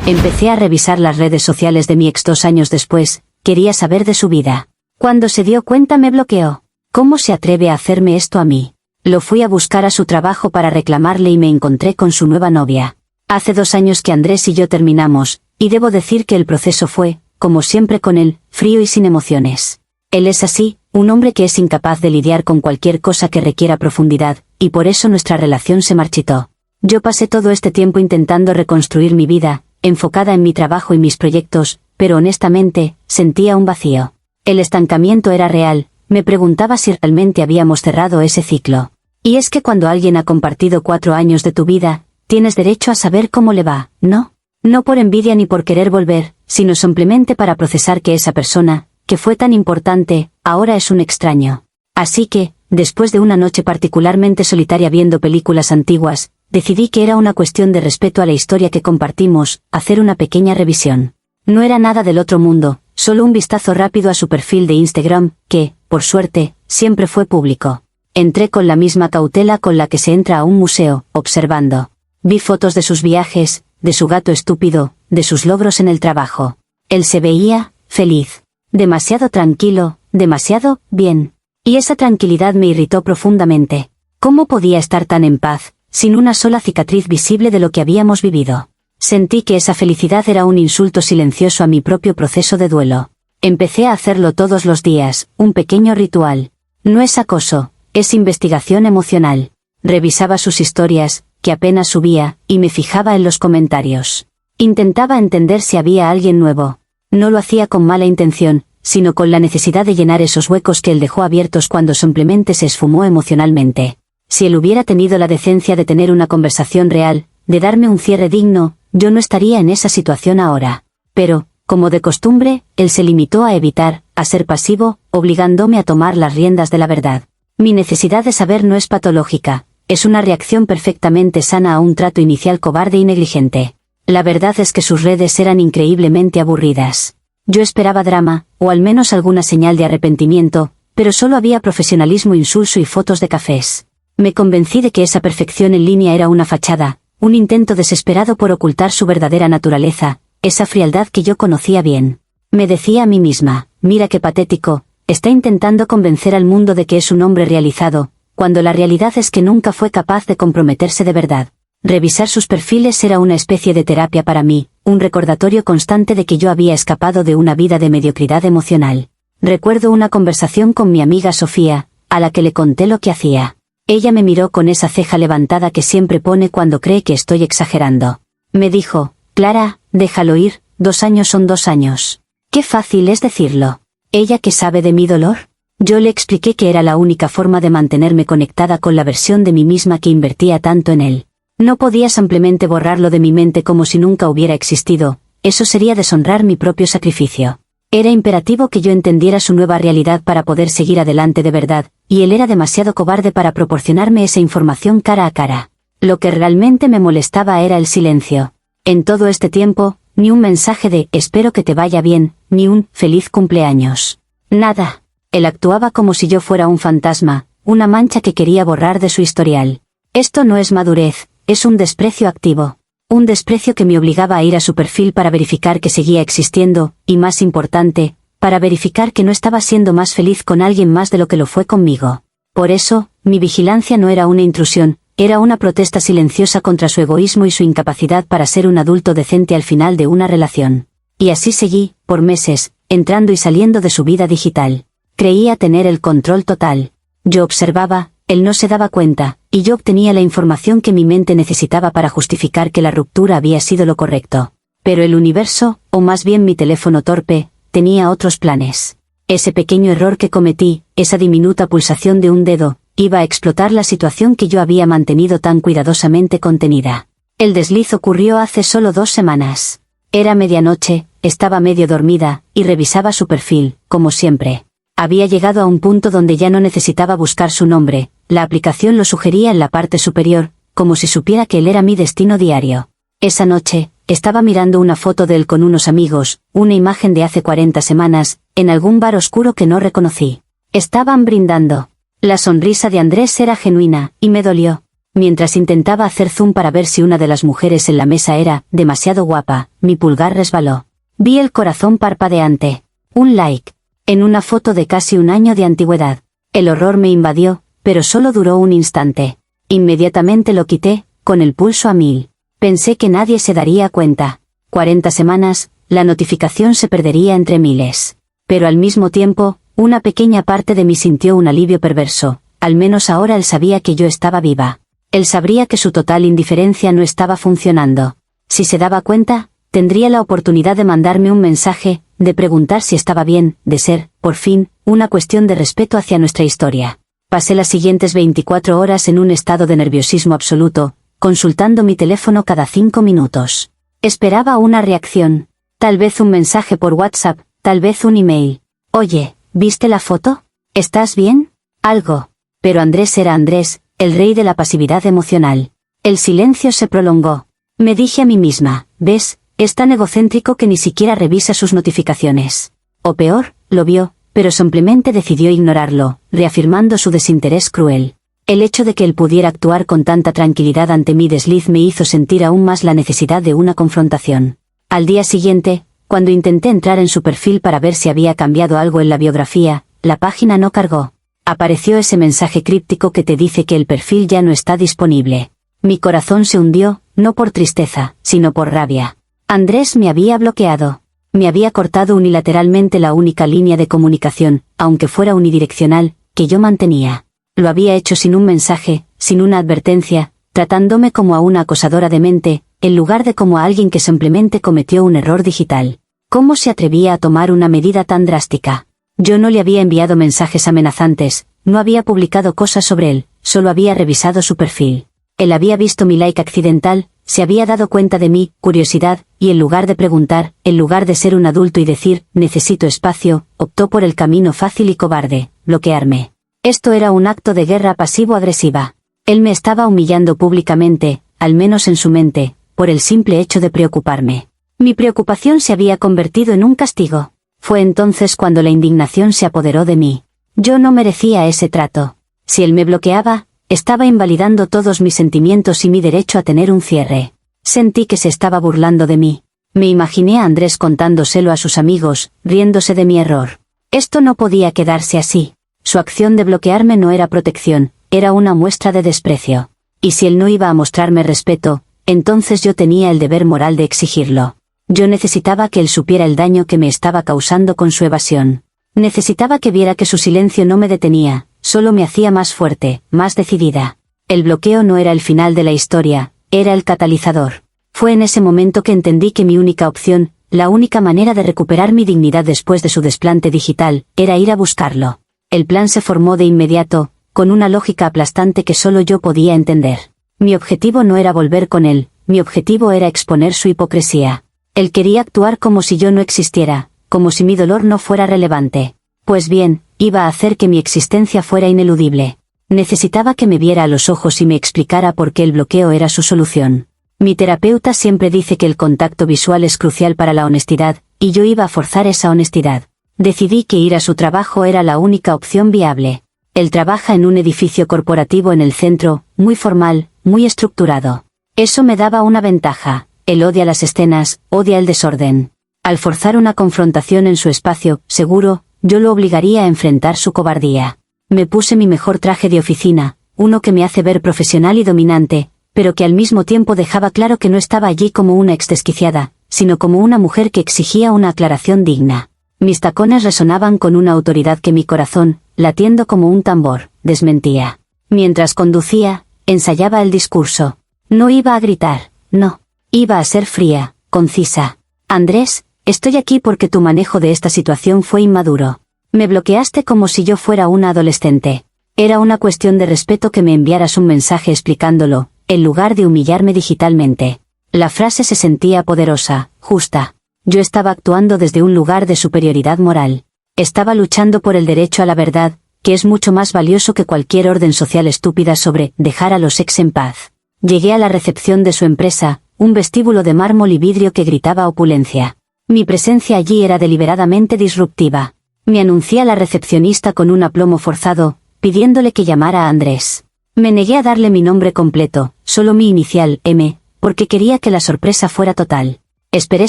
Empecé a revisar las redes sociales de mi ex 2 años después, quería saber de su vida. Cuando se dio cuenta me bloqueó. ¿Cómo se atreve a hacerme esto a mí? Lo fui a buscar a su trabajo para reclamarle y me encontré con su nueva novia. Hace 2 años que Andrés y yo terminamos, y debo decir que el proceso fue, como siempre con él, frío y sin emociones. Él es así, un hombre que es incapaz de lidiar con cualquier cosa que requiera profundidad, y por eso nuestra relación se marchitó. Yo pasé todo este tiempo intentando reconstruir mi vida, enfocada en mi trabajo y mis proyectos, pero honestamente, sentía un vacío. El estancamiento era real, me preguntaba si realmente habíamos cerrado ese ciclo. Y es que cuando alguien ha compartido 4 años de tu vida, tienes derecho a saber cómo le va, ¿no? No por envidia ni por querer volver, sino simplemente para procesar que esa persona, que fue tan importante, ahora es un extraño. Así que, después de una noche particularmente solitaria viendo películas antiguas, decidí que era una cuestión de respeto a la historia que compartimos, hacer una pequeña revisión. No era nada del otro mundo, solo un vistazo rápido a su perfil de Instagram, que, por suerte, siempre fue público. Entré con la misma cautela con la que se entra a un museo, observando. Vi fotos de sus viajes, de su gato estúpido, de sus logros en el trabajo. Él se veía feliz. Demasiado tranquilo, demasiado bien. Y esa tranquilidad me irritó profundamente. ¿Cómo podía estar tan en paz, sin una sola cicatriz visible de lo que habíamos vivido? Sentí que esa felicidad era un insulto silencioso a mi propio proceso de duelo. Empecé a hacerlo todos los días, un pequeño ritual. No es acoso, es investigación emocional. Revisaba sus historias, que apenas subía, y me fijaba en los comentarios. Intentaba entender si había alguien nuevo. No lo hacía con mala intención, sino con la necesidad de llenar esos huecos que él dejó abiertos cuando simplemente se esfumó emocionalmente. Si él hubiera tenido la decencia de tener una conversación real, de darme un cierre digno, yo no estaría en esa situación ahora. Pero, como de costumbre, él se limitó a evitar, a ser pasivo, obligándome a tomar las riendas de la verdad. Mi necesidad de saber no es patológica, es una reacción perfectamente sana a un trato inicial cobarde y negligente. La verdad es que sus redes eran increíblemente aburridas. Yo esperaba drama, o al menos alguna señal de arrepentimiento, pero solo había profesionalismo insulso y fotos de cafés. Me convencí de que esa perfección en línea era una fachada, un intento desesperado por ocultar su verdadera naturaleza, esa frialdad que yo conocía bien. Me decía a mí misma, mira qué patético, está intentando convencer al mundo de que es un hombre realizado, cuando la realidad es que nunca fue capaz de comprometerse de verdad. Revisar sus perfiles era una especie de terapia para mí, un recordatorio constante de que yo había escapado de una vida de mediocridad emocional. Recuerdo una conversación con mi amiga Sofía, a la que le conté lo que hacía. Ella me miró con esa ceja levantada que siempre pone cuando cree que estoy exagerando. Me dijo, Clara, déjalo ir, 2 años son 2 años. Qué fácil es decirlo. ¿Ella qué sabe de mi dolor? Yo le expliqué que era la única forma de mantenerme conectada con la versión de mí misma que invertía tanto en él. No podía simplemente borrarlo de mi mente como si nunca hubiera existido, eso sería deshonrar mi propio sacrificio. Era imperativo que yo entendiera su nueva realidad para poder seguir adelante de verdad, y él era demasiado cobarde para proporcionarme esa información cara a cara. Lo que realmente me molestaba era el silencio. En todo este tiempo, ni un mensaje de «espero que te vaya bien», ni un «feliz cumpleaños». Nada. Él actuaba como si yo fuera un fantasma, una mancha que quería borrar de su historial. Esto no es madurez, es un desprecio activo. Un desprecio que me obligaba a ir a su perfil para verificar que seguía existiendo, y más importante, para verificar que no estaba siendo más feliz con alguien más de lo que lo fue conmigo. Por eso, mi vigilancia no era una intrusión, era una protesta silenciosa contra su egoísmo y su incapacidad para ser un adulto decente al final de una relación. Y así seguí, por meses, entrando y saliendo de su vida digital. Creía tener el control total. Yo observaba, él no se daba cuenta, y yo obtenía la información que mi mente necesitaba para justificar que la ruptura había sido lo correcto. Pero el universo, o más bien mi teléfono torpe, tenía otros planes. Ese pequeño error que cometí, esa diminuta pulsación de un dedo, iba a explotar la situación que yo había mantenido tan cuidadosamente contenida. El desliz ocurrió hace solo 2 semanas. Era medianoche, estaba medio dormida, y revisaba su perfil, como siempre. Había llegado a un punto donde ya no necesitaba buscar su nombre, la aplicación lo sugería en la parte superior, como si supiera que él era mi destino diario. Esa noche, estaba mirando una foto de él con unos amigos, una imagen de hace 40 semanas, en algún bar oscuro que no reconocí. Estaban brindando. La sonrisa de Andrés era genuina, y me dolió. Mientras intentaba hacer zoom para ver si una de las mujeres en la mesa era demasiado guapa, mi pulgar resbaló. Vi el corazón parpadeante. Un like. En una foto de casi un año de antigüedad. El horror me invadió, pero solo duró un instante. Inmediatamente lo quité, con el pulso a 1000. Pensé que nadie se daría cuenta. 40 semanas, la notificación se perdería entre miles. Pero al mismo tiempo, una pequeña parte de mí sintió un alivio perverso. Al menos ahora él sabía que yo estaba viva. Él sabría que su total indiferencia no estaba funcionando. Si se daba cuenta, tendría la oportunidad de mandarme un mensaje, de preguntar si estaba bien, de ser, por fin, una cuestión de respeto hacia nuestra historia. Pasé las siguientes 24 horas en un estado de nerviosismo absoluto, consultando mi teléfono cada 5 minutos. Esperaba una reacción. Tal vez un mensaje por WhatsApp, tal vez un email. Oye, ¿viste la foto? ¿Estás bien? Algo. Pero Andrés era Andrés, el rey de la pasividad emocional. El silencio se prolongó. Me dije a mí misma, ¿ves? Es tan egocéntrico que ni siquiera revisa sus notificaciones. O peor, lo vio, pero simplemente decidió ignorarlo, reafirmando su desinterés cruel. El hecho de que él pudiera actuar con tanta tranquilidad ante mi desliz me hizo sentir aún más la necesidad de una confrontación. Al día siguiente, cuando intenté entrar en su perfil para ver si había cambiado algo en la biografía, la página no cargó. Apareció ese mensaje críptico que te dice que el perfil ya no está disponible. Mi corazón se hundió, no por tristeza, sino por rabia. Andrés me había bloqueado. Me había cortado unilateralmente la única línea de comunicación, aunque fuera unidireccional, que yo mantenía. Lo había hecho sin un mensaje, sin una advertencia, tratándome como a una acosadora demente, en lugar de como a alguien que simplemente cometió un error digital. ¿Cómo se atrevía a tomar una medida tan drástica? Yo no le había enviado mensajes amenazantes, no había publicado cosas sobre él, solo había revisado su perfil. Él había visto mi like accidental, se había dado cuenta de mi curiosidad, y en lugar de preguntar, en lugar de ser un adulto y decir, necesito espacio, optó por el camino fácil y cobarde, bloquearme. Esto era un acto de guerra pasivo-agresiva. Él me estaba humillando públicamente, al menos en su mente, por el simple hecho de preocuparme. Mi preocupación se había convertido en un castigo. Fue entonces cuando la indignación se apoderó de mí. Yo no merecía ese trato. Si él me bloqueaba, estaba invalidando todos mis sentimientos y mi derecho a tener un cierre. Sentí que se estaba burlando de mí. Me imaginé a Andrés contándoselo a sus amigos, riéndose de mi error. Esto no podía quedarse así. Su acción de bloquearme no era protección, era una muestra de desprecio. Y si él no iba a mostrarme respeto, entonces yo tenía el deber moral de exigirlo. Yo necesitaba que él supiera el daño que me estaba causando con su evasión. Necesitaba que viera que su silencio no me detenía, solo me hacía más fuerte, más decidida. El bloqueo no era el final de la historia, era el catalizador. Fue en ese momento que entendí que mi única opción, la única manera de recuperar mi dignidad después de su desplante digital, era ir a buscarlo. El plan se formó de inmediato, con una lógica aplastante que solo yo podía entender. Mi objetivo no era volver con él, mi objetivo era exponer su hipocresía. Él quería actuar como si yo no existiera, como si mi dolor no fuera relevante. Pues bien, iba a hacer que mi existencia fuera ineludible. Necesitaba que me viera a los ojos y me explicara por qué el bloqueo era su solución. Mi terapeuta siempre dice que el contacto visual es crucial para la honestidad, y yo iba a forzar esa honestidad. Decidí que ir a su trabajo era la única opción viable. Él trabaja en un edificio corporativo en el centro, muy formal, muy estructurado. Eso me daba una ventaja. Él odia las escenas, odia el desorden. Al forzar una confrontación en su espacio, seguro, yo lo obligaría a enfrentar su cobardía. Me puse mi mejor traje de oficina, uno que me hace ver profesional y dominante, pero que al mismo tiempo dejaba claro que no estaba allí como una exdesquiciada, sino como una mujer que exigía una aclaración digna. Mis tacones resonaban con una autoridad que mi corazón, latiendo como un tambor, desmentía. Mientras conducía, ensayaba el discurso. No iba a gritar, no. Iba a ser fría, concisa. Andrés, estoy aquí porque tu manejo de esta situación fue inmaduro. Me bloqueaste como si yo fuera una adolescente. Era una cuestión de respeto que me enviaras un mensaje explicándolo, en lugar de humillarme digitalmente. La frase se sentía poderosa, justa. Yo estaba actuando desde un lugar de superioridad moral. Estaba luchando por el derecho a la verdad, que es mucho más valioso que cualquier orden social estúpida sobre dejar a los ex en paz. Llegué a la recepción de su empresa, un vestíbulo de mármol y vidrio que gritaba opulencia. Mi presencia allí era deliberadamente disruptiva. Me anuncié a la recepcionista con un aplomo forzado, pidiéndole que llamara a Andrés. Me negué a darle mi nombre completo, solo mi inicial, M, porque quería que la sorpresa fuera total. Esperé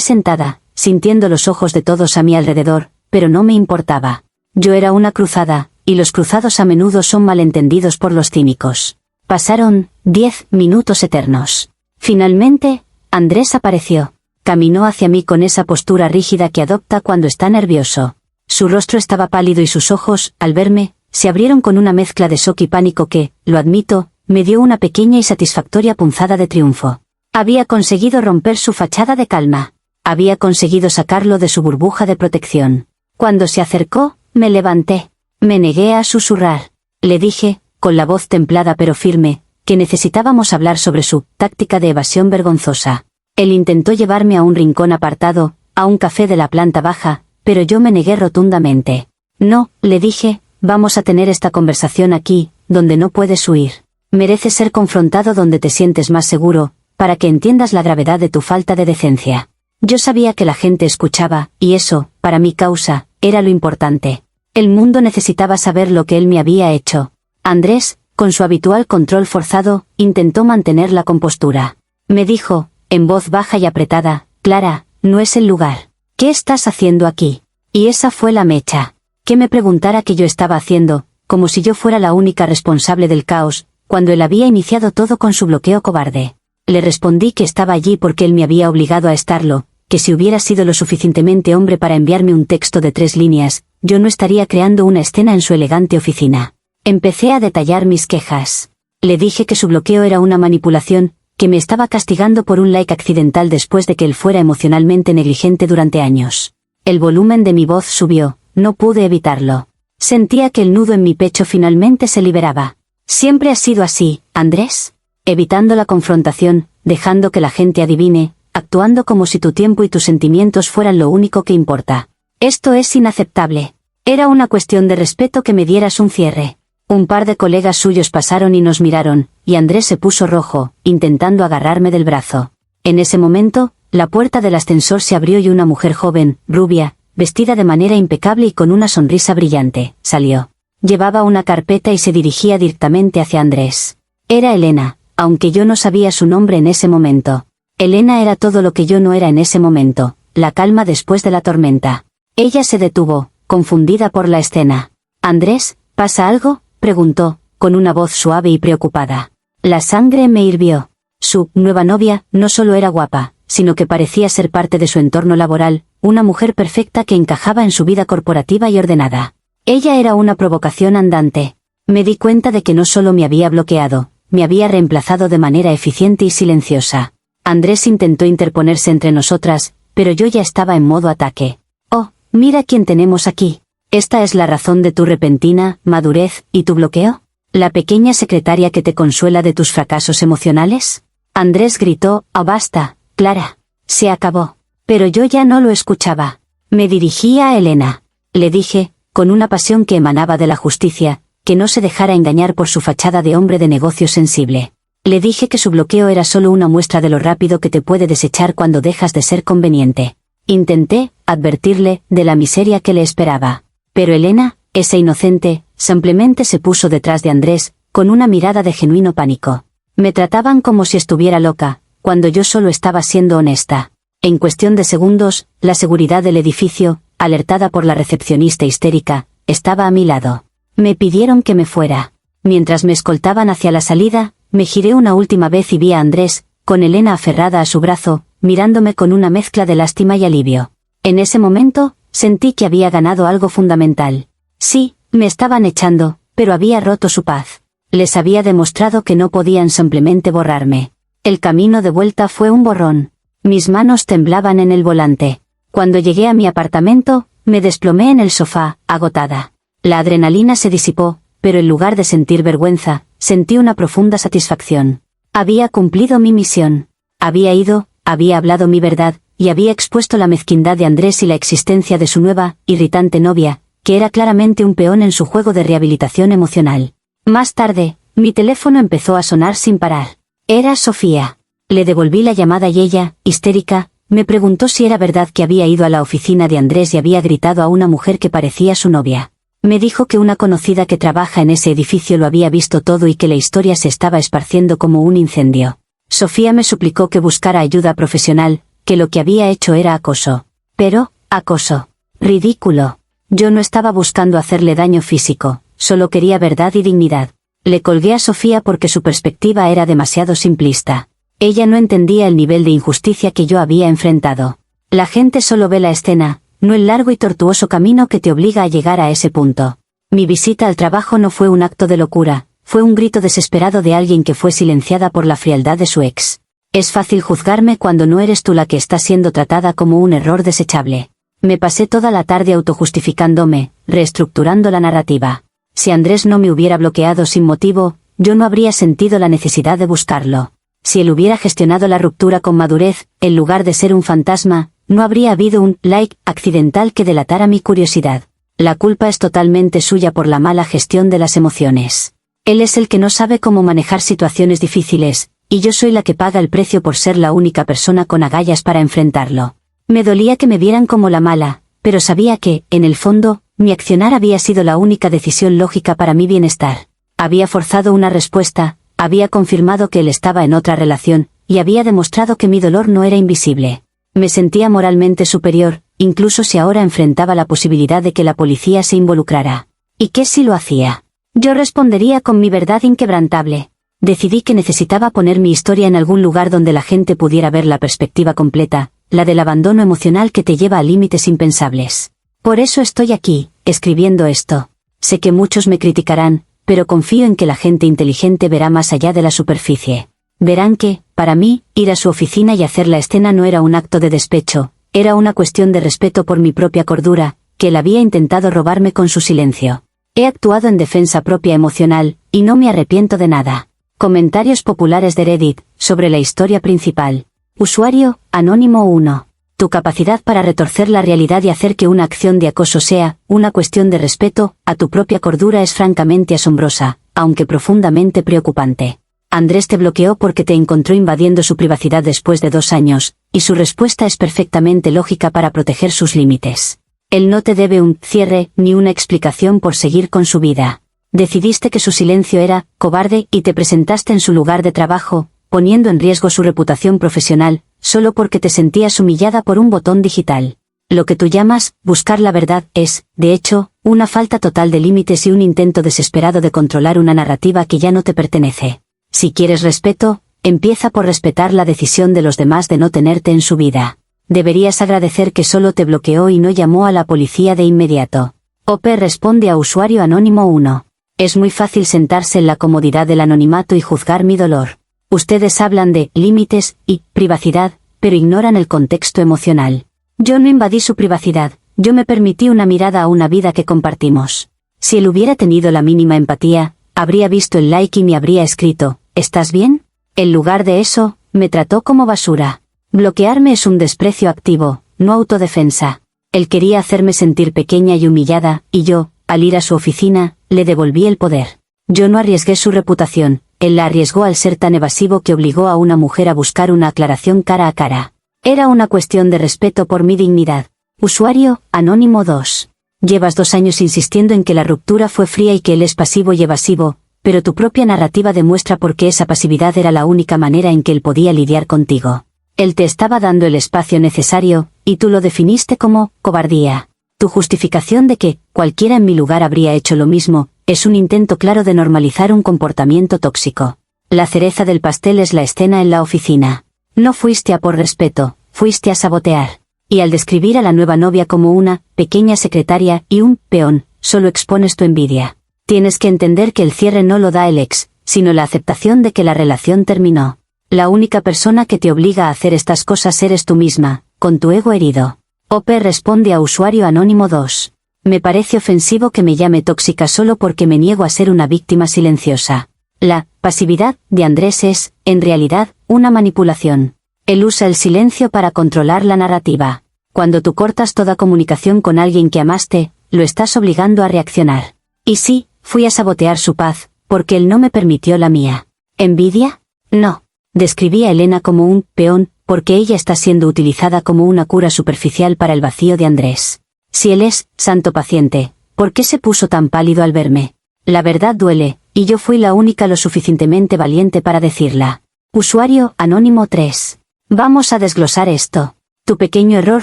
sentada, sintiendo los ojos de todos a mi alrededor, pero no me importaba. Yo era una cruzada, y los cruzados a menudo son malentendidos por los cínicos. Pasaron 10 minutos eternos. Finalmente, Andrés apareció. Caminó hacia mí con esa postura rígida que adopta cuando está nervioso. Su rostro estaba pálido y sus ojos, al verme, se abrieron con una mezcla de shock y pánico que, lo admito, me dio una pequeña y satisfactoria punzada de triunfo. Había conseguido romper su fachada de calma. Había conseguido sacarlo de su burbuja de protección. Cuando se acercó, me levanté. Me negué a susurrar. Le dije, con la voz templada pero firme, que necesitábamos hablar sobre su táctica de evasión vergonzosa. Él intentó llevarme a un rincón apartado, a un café de la planta baja, pero yo me negué rotundamente. No, le dije, vamos a tener esta conversación aquí, donde no puedes huir. Mereces ser confrontado donde te sientes más seguro, para que entiendas la gravedad de tu falta de decencia. Yo sabía que la gente escuchaba, y eso, para mi causa, era lo importante. El mundo necesitaba saber lo que él me había hecho. Andrés, con su habitual control forzado, intentó mantener la compostura. Me dijo, en voz baja y apretada, Clara, no es el lugar. ¿Qué estás haciendo aquí? Y esa fue la mecha. Que me preguntara qué yo estaba haciendo, como si yo fuera la única responsable del caos, cuando él había iniciado todo con su bloqueo cobarde. Le respondí que estaba allí porque él me había obligado a estarlo, que si hubiera sido lo suficientemente hombre para enviarme un texto de 3 líneas, yo no estaría creando una escena en su elegante oficina. Empecé a detallar mis quejas. Le dije que su bloqueo era una manipulación, que me estaba castigando por un like accidental después de que él fuera emocionalmente negligente durante años. El volumen de mi voz subió, no pude evitarlo. Sentía que el nudo en mi pecho finalmente se liberaba. ¿Siempre has sido así, Andrés? Evitando la confrontación, dejando que la gente adivine, actuando como si tu tiempo y tus sentimientos fueran lo único que importa. Esto es inaceptable. Era una cuestión de respeto que me dieras un cierre. Un par de colegas suyos pasaron y nos miraron, y Andrés se puso rojo, intentando agarrarme del brazo. En ese momento, la puerta del ascensor se abrió y una mujer joven, rubia, vestida de manera impecable y con una sonrisa brillante, salió. Llevaba una carpeta y se dirigía directamente hacia Andrés. Era Elena, aunque yo no sabía su nombre en ese momento. Elena era todo lo que yo no era en ese momento, la calma después de la tormenta. Ella se detuvo, confundida por la escena. «Andrés, ¿pasa algo?», preguntó, con una voz suave y preocupada. La sangre me hirvió. Su nueva novia no solo era guapa, sino que parecía ser parte de su entorno laboral, una mujer perfecta que encajaba en su vida corporativa y ordenada. Ella era una provocación andante. Me di cuenta de que no solo me había bloqueado, me había reemplazado de manera eficiente y silenciosa. Andrés intentó interponerse entre nosotras, pero yo ya estaba en modo ataque. «Oh, mira quién tenemos aquí. ¿Esta es la razón de tu repentina madurez y tu bloqueo? ¿La pequeña secretaria que te consuela de tus fracasos emocionales?». Andrés gritó, «Oh, basta, Clara. Se acabó». Pero yo ya no lo escuchaba. Me dirigí a Elena. Le dije, con una pasión que emanaba de la justicia, que no se dejara engañar por su fachada de hombre de negocio sensible. Le dije que su bloqueo era solo una muestra de lo rápido que te puede desechar cuando dejas de ser conveniente. Intenté advertirle de la miseria que le esperaba. Pero Elena, esa inocente, simplemente se puso detrás de Andrés, con una mirada de genuino pánico. Me trataban como si estuviera loca, cuando yo solo estaba siendo honesta. En cuestión de segundos, la seguridad del edificio, alertada por la recepcionista histérica, estaba a mi lado. Me pidieron que me fuera. Mientras me escoltaban hacia la salida, me giré una última vez y vi a Andrés, con Elena aferrada a su brazo, mirándome con una mezcla de lástima y alivio. En ese momento, sentí que había ganado algo fundamental. Sí, me estaban echando, pero había roto su paz. Les había demostrado que no podían simplemente borrarme. El camino de vuelta fue un borrón. Mis manos temblaban en el volante. Cuando llegué a mi apartamento, me desplomé en el sofá, agotada. La adrenalina se disipó, pero en lugar de sentir vergüenza, sentí una profunda satisfacción. Había cumplido mi misión. Había ido, había hablado mi verdad, y había expuesto la mezquindad de Andrés y la existencia de su nueva, irritante novia, que era claramente un peón en su juego de rehabilitación emocional. Más tarde, mi teléfono empezó a sonar sin parar. Era Sofía. Le devolví la llamada y ella, histérica, me preguntó si era verdad que había ido a la oficina de Andrés y había gritado a una mujer que parecía su novia. Me dijo que una conocida que trabaja en ese edificio lo había visto todo y que la historia se estaba esparciendo como un incendio. Sofía me suplicó que buscara ayuda profesional, que lo que había hecho era acoso. Pero, acoso. Ridículo. Yo no estaba buscando hacerle daño físico, solo quería verdad y dignidad. Le colgué a Sofía porque su perspectiva era demasiado simplista. Ella no entendía el nivel de injusticia que yo había enfrentado. La gente solo ve la escena, no el largo y tortuoso camino que te obliga a llegar a ese punto. Mi visita al trabajo no fue un acto de locura, fue un grito desesperado de alguien que fue silenciada por la frialdad de su ex. Es fácil juzgarme cuando no eres tú la que está siendo tratada como un error desechable. Me pasé toda la tarde autojustificándome, reestructurando la narrativa. Si Andrés no me hubiera bloqueado sin motivo, yo no habría sentido la necesidad de buscarlo. Si él hubiera gestionado la ruptura con madurez, en lugar de ser un fantasma, no habría habido un like accidental que delatara mi curiosidad. La culpa es totalmente suya por la mala gestión de las emociones. Él es el que no sabe cómo manejar situaciones difíciles, y yo soy la que paga el precio por ser la única persona con agallas para enfrentarlo. Me dolía que me vieran como la mala, pero sabía que, en el fondo, mi accionar había sido la única decisión lógica para mi bienestar. Había forzado una respuesta, había confirmado que él estaba en otra relación, y había demostrado que mi dolor no era invisible. Me sentía moralmente superior, incluso si ahora enfrentaba la posibilidad de que la policía se involucrara. ¿Y qué si lo hacía? Yo respondería con mi verdad inquebrantable. Decidí que necesitaba poner mi historia en algún lugar donde la gente pudiera ver la perspectiva completa, la del abandono emocional que te lleva a límites impensables. Por eso estoy aquí, escribiendo esto. Sé que muchos me criticarán, pero confío en que la gente inteligente verá más allá de la superficie. Verán que, para mí, ir a su oficina y hacer la escena no era un acto de despecho, era una cuestión de respeto por mi propia cordura, que él había intentado robarme con su silencio. He actuado en defensa propia emocional, y no me arrepiento de nada. Comentarios populares de Reddit, sobre la historia principal. Usuario, Anónimo 1. Tu capacidad para retorcer la realidad y hacer que una acción de acoso sea una cuestión de respeto a tu propia cordura es francamente asombrosa, aunque profundamente preocupante. Andrés te bloqueó porque te encontró invadiendo su privacidad después de 2 años, y su respuesta es perfectamente lógica para proteger sus límites. Él no te debe un cierre ni una explicación por seguir con su vida. Decidiste que su silencio era cobarde y te presentaste en su lugar de trabajo, poniendo en riesgo su reputación profesional, solo porque te sentías humillada por un botón digital. Lo que tú llamas buscar la verdad es, de hecho, una falta total de límites y un intento desesperado de controlar una narrativa que ya no te pertenece. Si quieres respeto, empieza por respetar la decisión de los demás de no tenerte en su vida. Deberías agradecer que solo te bloqueó y no llamó a la policía de inmediato. OP responde a usuario anónimo 1. Es muy fácil sentarse en la comodidad del anonimato y juzgar mi dolor. Ustedes hablan de límites y privacidad, pero ignoran el contexto emocional. Yo no invadí su privacidad, yo me permití una mirada a una vida que compartimos. Si él hubiera tenido la mínima empatía, habría visto el like y me habría escrito, ¿estás bien? En lugar de eso, me trató como basura. Bloquearme es un desprecio activo, no autodefensa. Él quería hacerme sentir pequeña y humillada, y yo, al ir a su oficina, le devolví el poder. Yo no arriesgué su reputación, él la arriesgó al ser tan evasivo que obligó a una mujer a buscar una aclaración cara a cara. Era una cuestión de respeto por mi dignidad. Usuario, Anónimo 2. Llevas 2 años insistiendo en que la ruptura fue fría y que él es pasivo y evasivo, pero tu propia narrativa demuestra por qué esa pasividad era la única manera en que él podía lidiar contigo. Él te estaba dando el espacio necesario, y tú lo definiste como cobardía. Tu justificación de que cualquiera en mi lugar habría hecho lo mismo, es un intento claro de normalizar un comportamiento tóxico. La cereza del pastel es la escena en la oficina. No fuiste a por respeto, fuiste a sabotear. Y al describir a la nueva novia como una pequeña secretaria y un peón, solo expones tu envidia. Tienes que entender que el cierre no lo da el ex, sino la aceptación de que la relación terminó. La única persona que te obliga a hacer estas cosas eres tú misma, con tu ego herido. OP responde a usuario anónimo 2. Me parece ofensivo que me llame tóxica solo porque me niego a ser una víctima silenciosa. La pasividad de Andrés es, en realidad, una manipulación. Él usa el silencio para controlar la narrativa. Cuando tú cortas toda comunicación con alguien que amaste, lo estás obligando a reaccionar. Y sí, fui a sabotear su paz, porque él no me permitió la mía. ¿Envidia? No. Describí a Elena como un peón, porque ella está siendo utilizada como una cura superficial para el vacío de Andrés. Si él es santo paciente, ¿Por qué se puso tan pálido al verme? La verdad duele, y yo fui la única lo suficientemente valiente para decirla. Usuario anónimo 3. Vamos a desglosar esto. Tu pequeño error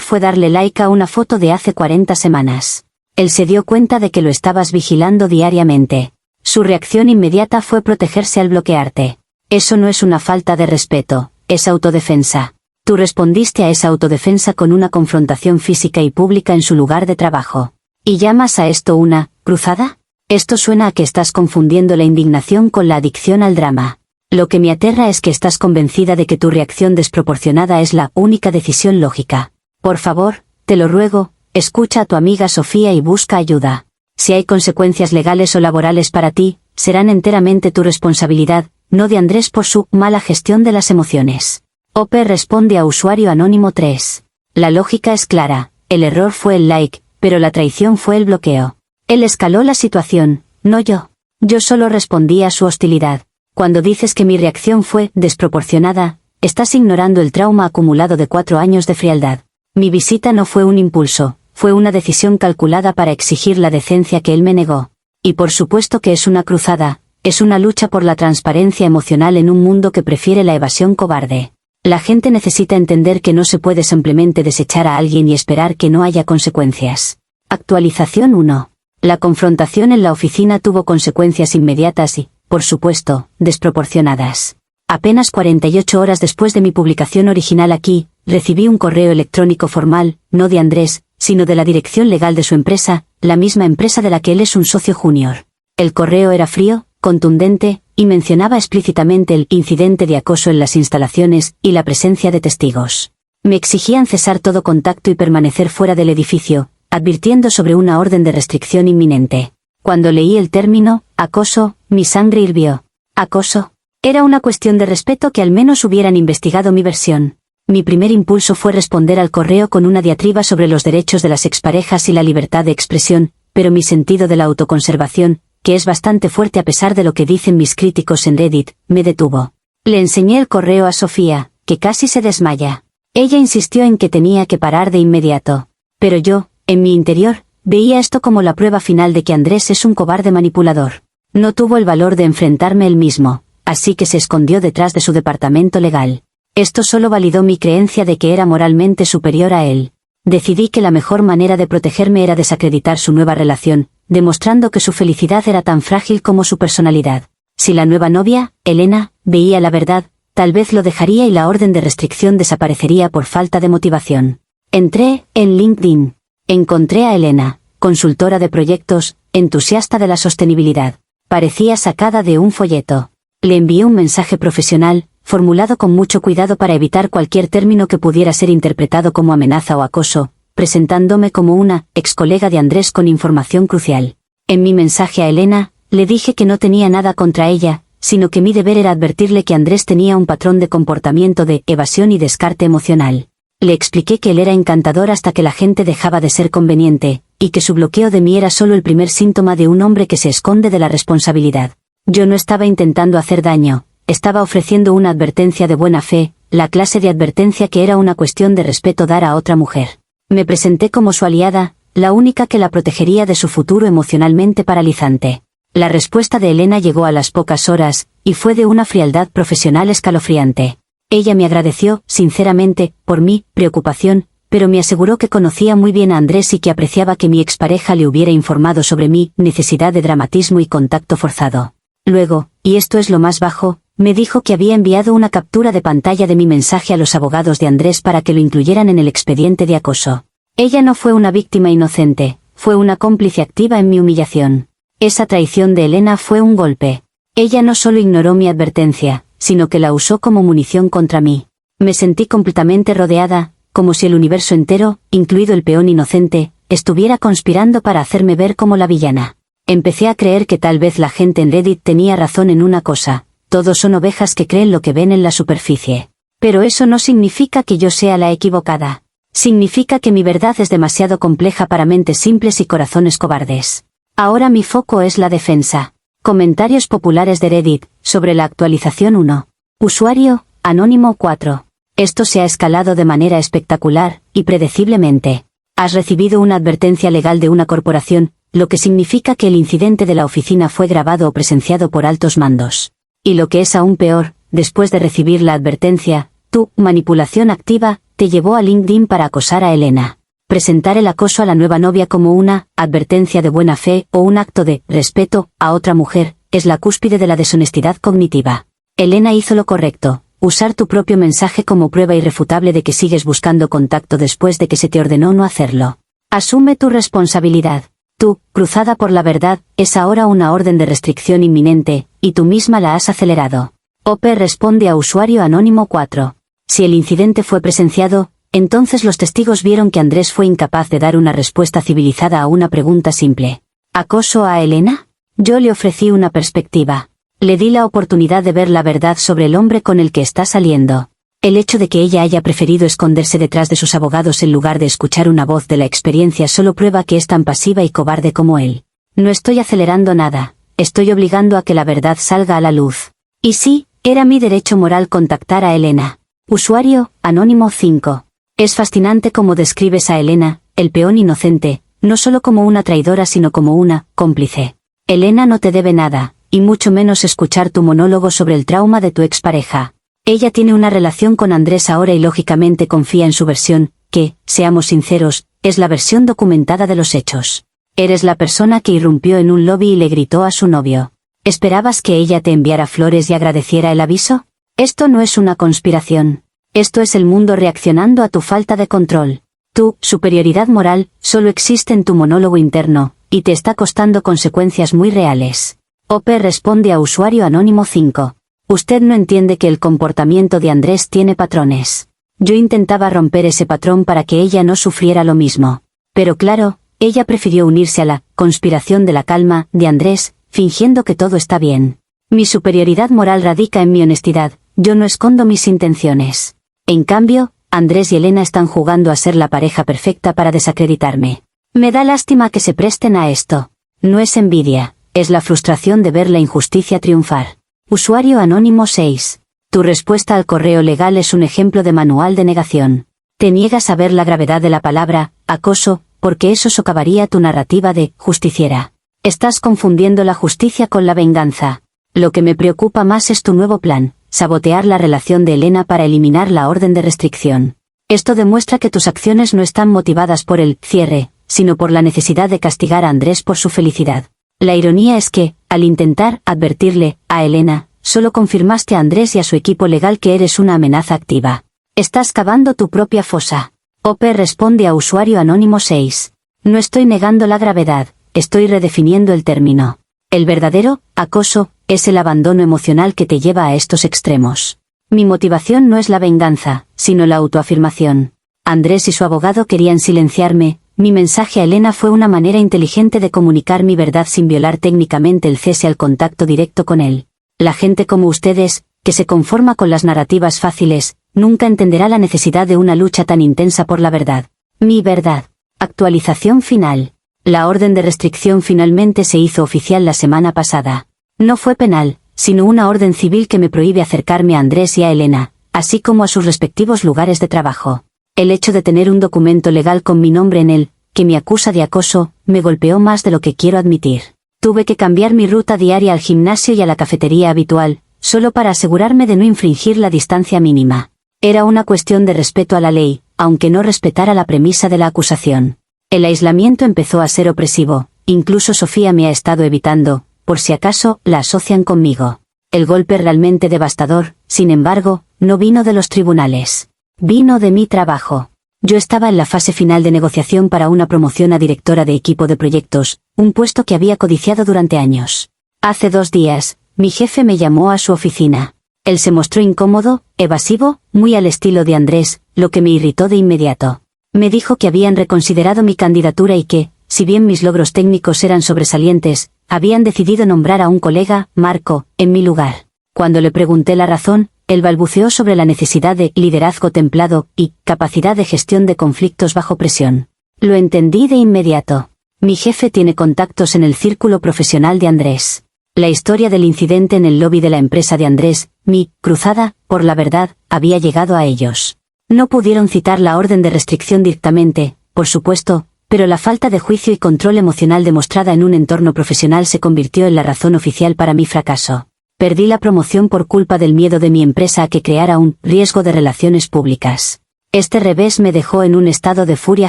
fue darle like a una foto de hace 40 semanas. Él se dio cuenta de que lo estabas vigilando diariamente. Su reacción inmediata fue protegerse al bloquearte. Eso no es una falta de respeto, es autodefensa. Tú respondiste a esa autodefensa con una confrontación física y pública en su lugar de trabajo. ¿Y llamas a esto una cruzada? Esto suena a que estás confundiendo la indignación con la adicción al drama. Lo que me aterra es que estás convencida de que tu reacción desproporcionada es la única decisión lógica. Por favor, te lo ruego, escucha a tu amiga Sofía y busca ayuda. Si hay consecuencias legales o laborales para ti, serán enteramente tu responsabilidad, no de Andrés por su mala gestión de las emociones. OP responde a usuario anónimo 3. La lógica es clara, el error fue el like, pero la traición fue el bloqueo. Él escaló la situación, no yo. Yo solo respondí a su hostilidad. Cuando dices que mi reacción fue desproporcionada, estás ignorando el trauma acumulado de 4 años de frialdad. Mi visita no fue un impulso, fue una decisión calculada para exigir la decencia que él me negó. Y por supuesto que es una cruzada, es una lucha por la transparencia emocional en un mundo que prefiere la evasión cobarde. La gente necesita entender que no se puede simplemente desechar a alguien y esperar que no haya consecuencias. Actualización 1. La confrontación en la oficina tuvo consecuencias inmediatas y, por supuesto, desproporcionadas. Apenas 48 horas después de mi publicación original aquí, recibí un correo electrónico formal, no de Andrés, sino de la dirección legal de su empresa, la misma empresa de la que él es un socio junior. El correo era frío, contundente, y mencionaba explícitamente el incidente de acoso en las instalaciones y la presencia de testigos. Me exigían cesar todo contacto y permanecer fuera del edificio, advirtiendo sobre una orden de restricción inminente. Cuando leí el término, acoso, mi sangre hirvió. ¿Acoso? Era una cuestión de respeto que al menos hubieran investigado mi versión. Mi primer impulso fue responder al correo con una diatriba sobre los derechos de las exparejas y la libertad de expresión, pero mi sentido de la autoconservación, que es bastante fuerte a pesar de lo que dicen mis críticos en Reddit, me detuvo. Le enseñé el correo a Sofía, que casi se desmaya. Ella insistió en que tenía que parar de inmediato. Pero yo, en mi interior, veía esto como la prueba final de que Andrés es un cobarde manipulador. No tuvo el valor de enfrentarme él mismo, así que se escondió detrás de su departamento legal. Esto solo validó mi creencia de que era moralmente superior a él. Decidí que la mejor manera de protegerme era desacreditar su nueva relación, demostrando que su felicidad era tan frágil como su personalidad. Si la nueva novia, Elena, veía la verdad, tal vez lo dejaría y la orden de restricción desaparecería por falta de motivación. Entré en LinkedIn. Encontré a Elena, consultora de proyectos, entusiasta de la sostenibilidad. Parecía sacada de un folleto. Le envié un mensaje profesional, formulado con mucho cuidado para evitar cualquier término que pudiera ser interpretado como amenaza o acoso, presentándome como una ex colega de Andrés con información crucial. En mi mensaje a Elena, le dije que no tenía nada contra ella, sino que mi deber era advertirle que Andrés tenía un patrón de comportamiento de evasión y descarte emocional. Le expliqué que él era encantador hasta que la gente dejaba de ser conveniente, y que su bloqueo de mí era solo el primer síntoma de un hombre que se esconde de la responsabilidad. Yo no estaba intentando hacer daño, estaba ofreciendo una advertencia de buena fe, la clase de advertencia que era una cuestión de respeto dar a otra mujer. Me presenté como su aliada, la única que la protegería de su futuro emocionalmente paralizante. La respuesta de Elena llegó a las pocas horas, y fue de una frialdad profesional escalofriante. Ella me agradeció, sinceramente, por mi preocupación, pero me aseguró que conocía muy bien a Andrés y que apreciaba que mi expareja le hubiera informado sobre mi necesidad de dramatismo y contacto forzado. Luego, y esto es lo más bajo, me dijo que había enviado una captura de pantalla de mi mensaje a los abogados de Andrés para que lo incluyeran en el expediente de acoso. Ella no fue una víctima inocente, fue una cómplice activa en mi humillación. Esa traición de Elena fue un golpe. Ella no solo ignoró mi advertencia, sino que la usó como munición contra mí. Me sentí completamente rodeada, como si el universo entero, incluido el peón inocente, estuviera conspirando para hacerme ver como la villana. Empecé a creer que tal vez la gente en Reddit tenía razón en una cosa: todos son ovejas que creen lo que ven en la superficie. Pero eso no significa que yo sea la equivocada. Significa que mi verdad es demasiado compleja para mentes simples y corazones cobardes. Ahora mi foco es la defensa. Comentarios populares de Reddit, sobre la actualización 1. Usuario, anónimo 4. Esto se ha escalado de manera espectacular, y predeciblemente. Has recibido una advertencia legal de una corporación, lo que significa que el incidente de la oficina fue grabado o presenciado por altos mandos. Y lo que es aún peor, después de recibir la advertencia, tu manipulación activa te llevó a LinkedIn para acosar a Elena. Presentar el acoso a la nueva novia como una advertencia de buena fe o un acto de respeto a otra mujer es la cúspide de la deshonestidad cognitiva. Elena hizo lo correcto, usar tu propio mensaje como prueba irrefutable de que sigues buscando contacto después de que se te ordenó no hacerlo. Asume tu responsabilidad. Tu cruzada por la verdad es ahora una orden de restricción inminente, y tú misma la has acelerado. OP responde a usuario anónimo 4. Si el incidente fue presenciado, entonces los testigos vieron que Andrés fue incapaz de dar una respuesta civilizada a una pregunta simple. ¿Acoso a Elena? Yo le ofrecí una perspectiva. Le di la oportunidad de ver la verdad sobre el hombre con el que está saliendo. El hecho de que ella haya preferido esconderse detrás de sus abogados en lugar de escuchar una voz de la experiencia solo prueba que es tan pasiva y cobarde como él. No estoy acelerando nada, estoy obligando a que la verdad salga a la luz. Y sí, era mi derecho moral contactar a Elena. Usuario, anónimo 5. Es fascinante cómo describes a Elena, el peón inocente, no solo como una traidora sino como una cómplice. Elena no te debe nada, y mucho menos escuchar tu monólogo sobre el trauma de tu expareja. Ella tiene una relación con Andrés ahora y lógicamente confía en su versión, que, seamos sinceros, es la versión documentada de los hechos. Eres la persona que irrumpió en un lobby y le gritó a su novio. ¿Esperabas que ella te enviara flores y agradeciera el aviso? Esto no es una conspiración. Esto es el mundo reaccionando a tu falta de control. Tu superioridad moral solo existe en tu monólogo interno, y te está costando consecuencias muy reales. OP responde a usuario anónimo 5. Usted no entiende que el comportamiento de Andrés tiene patrones. Yo intentaba romper ese patrón para que ella no sufriera lo mismo. Pero claro, ella prefirió unirse a la conspiración de la calma de Andrés, fingiendo que todo está bien. Mi superioridad moral radica en mi honestidad, yo no escondo mis intenciones. En cambio, Andrés y Elena están jugando a ser la pareja perfecta para desacreditarme. Me da lástima que se presten a esto. No es envidia, es la frustración de ver la injusticia triunfar. Usuario anónimo 6. Tu respuesta al correo legal es un ejemplo de manual de negación. Te niegas a ver la gravedad de la palabra acoso, porque eso socavaría tu narrativa de justiciera. Estás confundiendo la justicia con la venganza. Lo que me preocupa más es tu nuevo plan, sabotear la relación de Elena para eliminar la orden de restricción. Esto demuestra que tus acciones no están motivadas por el cierre, sino por la necesidad de castigar a Andrés por su felicidad. La ironía es que, al intentar advertirle a Elena, solo confirmaste a Andrés y a su equipo legal que eres una amenaza activa. Estás cavando tu propia fosa. OP responde a usuario anónimo 6. No estoy negando la gravedad, estoy redefiniendo el término. El verdadero acoso es el abandono emocional que te lleva a estos extremos. Mi motivación no es la venganza, sino la autoafirmación. Andrés y su abogado querían silenciarme. Mi mensaje a Elena fue una manera inteligente de comunicar mi verdad sin violar técnicamente el cese al contacto directo con él. La gente como ustedes, que se conforma con las narrativas fáciles, nunca entenderá la necesidad de una lucha tan intensa por la verdad. Mi verdad. Actualización final. La orden de restricción finalmente se hizo oficial la semana pasada. No fue penal, sino una orden civil que me prohíbe acercarme a Andrés y a Elena, así como a sus respectivos lugares de trabajo. El hecho de tener un documento legal con mi nombre en él, que me acusa de acoso, me golpeó más de lo que quiero admitir. Tuve que cambiar mi ruta diaria al gimnasio y a la cafetería habitual, solo para asegurarme de no infringir la distancia mínima. Era una cuestión de respeto a la ley, aunque no respetara la premisa de la acusación. El aislamiento empezó a ser opresivo, incluso Sofía me ha estado evitando, por si acaso la asocian conmigo. El golpe realmente devastador, sin embargo, no vino de los tribunales. Vino de mi trabajo. Yo estaba en la fase final de negociación para una promoción a directora de equipo de proyectos, un puesto que había codiciado durante años. Hace 2 días, mi jefe me llamó a su oficina. Él se mostró incómodo, evasivo, muy al estilo de Andrés, lo que me irritó de inmediato. Me dijo que habían reconsiderado mi candidatura y que, si bien mis logros técnicos eran sobresalientes, habían decidido nombrar a un colega, Marco, en mi lugar. Cuando le pregunté la razón, él balbuceó sobre la necesidad de liderazgo templado y capacidad de gestión de conflictos bajo presión. Lo entendí de inmediato. Mi jefe tiene contactos en el círculo profesional de Andrés. La historia del incidente en el lobby de la empresa de Andrés, mi cruzada por la verdad, había llegado a ellos. No pudieron citar la orden de restricción directamente, por supuesto, pero la falta de juicio y control emocional demostrada en un entorno profesional se convirtió en la razón oficial para mi fracaso. Perdí la promoción por culpa del miedo de mi empresa a que creara un riesgo de relaciones públicas. Este revés me dejó en un estado de furia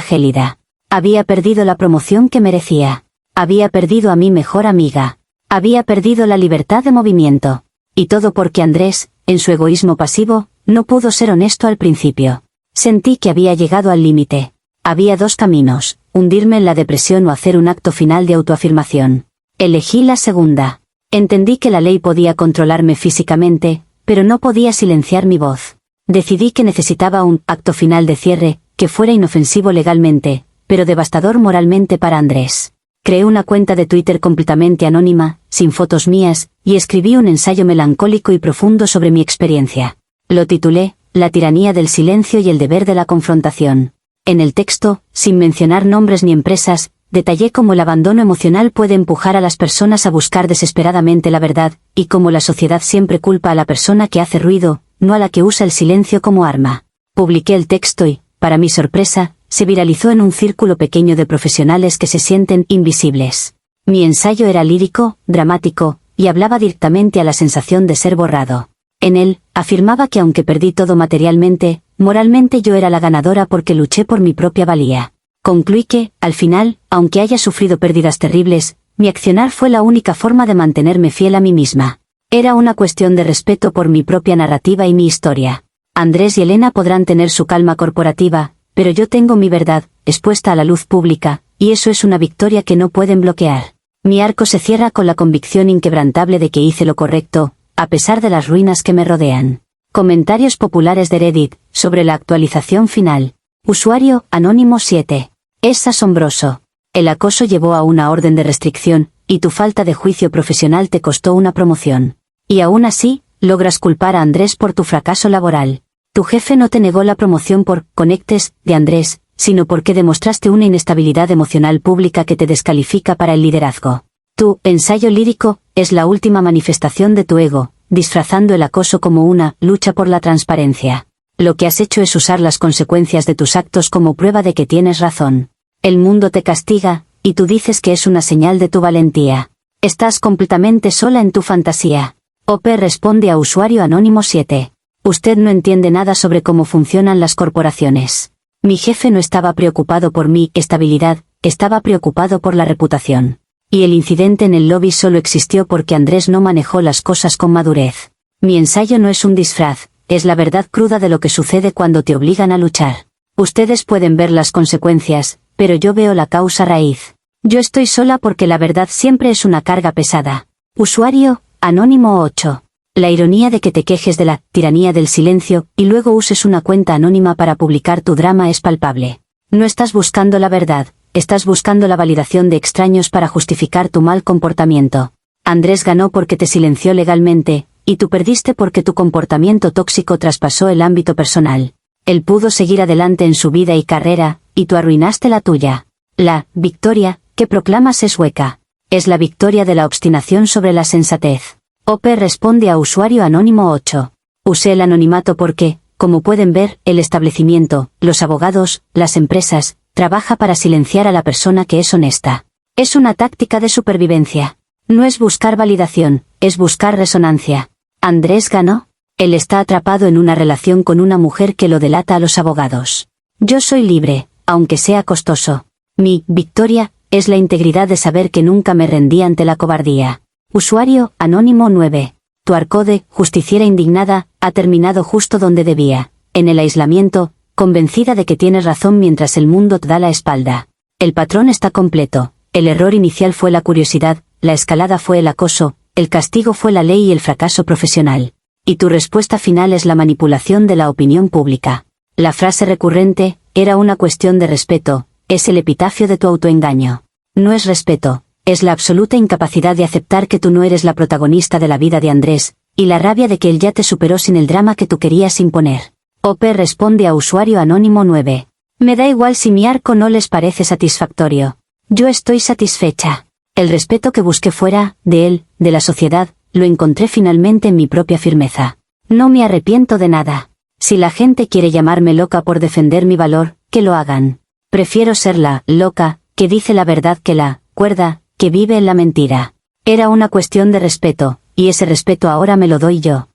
gélida. Había perdido la promoción que merecía. Había perdido a mi mejor amiga. Había perdido la libertad de movimiento. Y todo porque Andrés, en su egoísmo pasivo, no pudo ser honesto al principio. Sentí que había llegado al límite. Había dos caminos, hundirme en la depresión o hacer un acto final de autoafirmación. Elegí la segunda. Entendí que la ley podía controlarme físicamente, pero no podía silenciar mi voz. Decidí que necesitaba un acto final de cierre, que fuera inofensivo legalmente, pero devastador moralmente para Andrés. Creé una cuenta de Twitter completamente anónima, sin fotos mías, y escribí un ensayo melancólico y profundo sobre mi experiencia. Lo titulé, La tiranía del silencio y el deber de la confrontación. En el texto, sin mencionar nombres ni empresas, detallé cómo el abandono emocional puede empujar a las personas a buscar desesperadamente la verdad, y cómo la sociedad siempre culpa a la persona que hace ruido, no a la que usa el silencio como arma. Publiqué el texto y, para mi sorpresa, se viralizó en un círculo pequeño de profesionales que se sienten invisibles. Mi ensayo era lírico, dramático, y hablaba directamente a la sensación de ser borrado. En él, afirmaba que aunque perdí todo materialmente, moralmente yo era la ganadora porque luché por mi propia valía. Concluí que, al final, aunque haya sufrido pérdidas terribles, mi accionar fue la única forma de mantenerme fiel a mí misma. Era una cuestión de respeto por mi propia narrativa y mi historia. Andrés y Elena podrán tener su calma corporativa, pero yo tengo mi verdad, expuesta a la luz pública, y eso es una victoria que no pueden bloquear. Mi arco se cierra con la convicción inquebrantable de que hice lo correcto, a pesar de las ruinas que me rodean. Comentarios populares de Reddit, sobre la actualización final. Usuario, Anónimo 7. Es asombroso. El acoso llevó a una orden de restricción, y tu falta de juicio profesional te costó una promoción. Y aún así, logras culpar a Andrés por tu fracaso laboral. Tu jefe no te negó la promoción por conectes de Andrés, sino porque demostraste una inestabilidad emocional pública que te descalifica para el liderazgo. Tu ensayo lírico es la última manifestación de tu ego, disfrazando el acoso como una lucha por la transparencia. Lo que has hecho es usar las consecuencias de tus actos como prueba de que tienes razón. El mundo te castiga, y tú dices que es una señal de tu valentía. Estás completamente sola en tu fantasía. OP responde a usuario Anónimo 7. Usted no entiende nada sobre cómo funcionan las corporaciones. Mi jefe no estaba preocupado por mi estabilidad, estaba preocupado por la reputación. Y el incidente en el lobby solo existió porque Andrés no manejó las cosas con madurez. Mi ensayo no es un disfraz, es la verdad cruda de lo que sucede cuando te obligan a luchar. Ustedes pueden ver las consecuencias, pero yo veo la causa raíz. Yo estoy sola porque la verdad siempre es una carga pesada. Usuario, Anónimo 8. La ironía de que te quejes de la tiranía del silencio, y luego uses una cuenta anónima para publicar tu drama es palpable. No estás buscando la verdad, estás buscando la validación de extraños para justificar tu mal comportamiento. Andrés ganó porque te silenció legalmente, y tú perdiste porque tu comportamiento tóxico traspasó el ámbito personal. Él pudo seguir adelante en su vida y carrera, y tú arruinaste la tuya. La victoria que proclamas es hueca. Es la victoria de la obstinación sobre la sensatez. OP responde a usuario Anónimo 8. Usé el anonimato porque, como pueden ver, el establecimiento, los abogados, las empresas, trabaja para silenciar a la persona que es honesta. Es una táctica de supervivencia. No es buscar validación, es buscar resonancia. ¿Andrés ganó? Él está atrapado en una relación con una mujer que lo delata a los abogados. Yo soy libre, aunque sea costoso. Mi victoria es la integridad de saber que nunca me rendí ante la cobardía. Usuario, Anónimo 9. Tu arco de justiciera indignada ha terminado justo donde debía, en el aislamiento, convencida de que tienes razón mientras el mundo te da la espalda. El patrón está completo. El error inicial fue la curiosidad, la escalada fue el acoso, el castigo fue la ley y el fracaso profesional. Y tu respuesta final es la manipulación de la opinión pública. La frase recurrente, era una cuestión de respeto, es el epitafio de tu autoengaño. No es respeto, es la absoluta incapacidad de aceptar que tú no eres la protagonista de la vida de Andrés, y la rabia de que él ya te superó sin el drama que tú querías imponer. OP responde a usuario Anónimo 9. Me da igual si mi arco no les parece satisfactorio. Yo estoy satisfecha. El respeto que busqué fuera, de él, de la sociedad, lo encontré finalmente en mi propia firmeza. No me arrepiento de nada. Si la gente quiere llamarme loca por defender mi valor, que lo hagan. Prefiero ser la loca que dice la verdad que la cuerda, que vive en la mentira. Era una cuestión de respeto, y ese respeto ahora me lo doy yo.